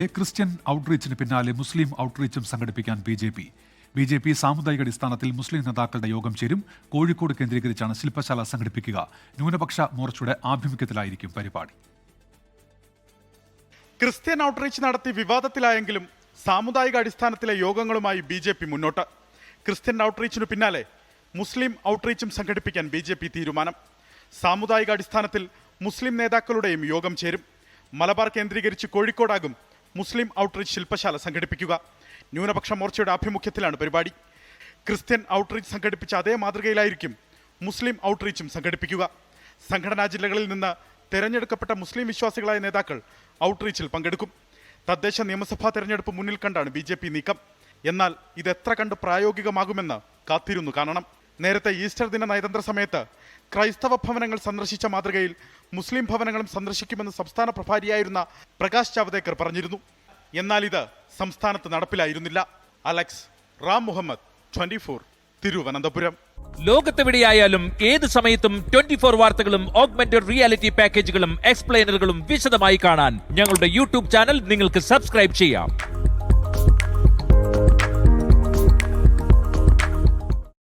Christian ഔട്ട്റീച്ചിന് പിന്നാലെ മുസ്ലിം ഔട്ട്റീച്ചും സംഘടിപ്പിക്കാൻ B J P സാമുദായിക അടിസ്ഥാനത്തിൽ മുസ്ലിം നേതാക്കളുടെ യോഗം ചേരും. കോഴിക്കോട് കേന്ദ്രീകരിച്ചാണ് ശില്പശാല സംഘടിപ്പിക്കുക. ന്യൂനപക്ഷ മോർച്ചയുടെ ആഭിമുഖ്യത്തിലായിരിക്കും പരിപാടി. ക്രിസ്ത്യൻ ഔട്ട്റീച്ച് നടത്തി വിവാദത്തിലായെങ്കിലും സാമുദായിക അടിസ്ഥാനത്തിലെ യോഗങ്ങളുമായി BJP മുന്നോട്ട്. ക്രിസ്ത്യൻ ഔട്ട്റീച്ചിനു പിന്നാലെ മുസ്ലിം ഔട്ട്റീച്ചും സംഘടിപ്പിക്കാൻ BJP തീരുമാനം. സാമുദായിക അടിസ്ഥാനത്തിൽ മുസ്ലിം നേതാക്കളുടെയും യോഗം ചേരും. മലബാർ കേന്ദ്രീകരിച്ച് കോഴിക്കോടാകും മുസ്ലിം ഔട്ട്റീച്ച് ശില്പശാല സംഘടിപ്പിക്കുക. ന്യൂനപക്ഷ മോർച്ചയുടെ ആഭിമുഖ്യത്തിലാണ് പരിപാടി. ക്രിസ്ത്യൻ ഔട്ട്റീച്ച് സംഘടിപ്പിച്ച അതേ മാതൃകയിലായിരിക്കും മുസ്ലിം ഔട്ട്റീച്ചും സംഘടിപ്പിക്കുക. സംഘടനാ ജില്ലകളിൽ നിന്ന് തെരഞ്ഞെടുക്കപ്പെട്ട മുസ്ലിം വിശ്വാസികളായ നേതാക്കൾ ഔട്ട്റീച്ചിൽ പങ്കെടുക്കും. തദ്ദേശ നിയമസഭാ തെരഞ്ഞെടുപ്പ് മുന്നിൽ കണ്ടാണ് BJP നീക്കം. എന്നാൽ ഇതെത്ര കണ്ട് പ്രായോഗികമാകുമെന്ന് കാത്തിരുന്നു കാണണം. നേരത്തെ ഈസ്റ്റർ ദിന നയതന്ത്ര സമയത്ത് ക്രൈസ്തവ ഭവനങ്ങൾ സന്ദർശിച്ച മാതൃകയിൽ മുസ്ലിം ഭവനങ്ങളും സന്ദർശിക്കുമെന്ന് സംസ്ഥാന പ്രഭാരിയായിരുന്ന പ്രകാശ് ജാവ്ദേക്കർ പറഞ്ഞിരുന്നു. എന്നാൽ ഇത് സംസ്ഥാനത്ത് നടപ്പിലായിരുന്നില്ല. അലക്സ് റാം മുഹമ്മദ്, 24, തിരുവനന്തപുരം. ലോകത്തെവിടെയായാലും ഏത് സമയത്തും 24 വാർത്തകളും ഓഗ്മെന്റഡ് റിയാലിറ്റി പാക്കേജുകളും എക്സ്പ്ലെയിനറുകളും വിശദമായി കാണാൻ ഞങ്ങളുടെ യൂട്യൂബ് ചാനൽ നിങ്ങൾക്ക് സബ്സ്ക്രൈബ് ചെയ്യാം.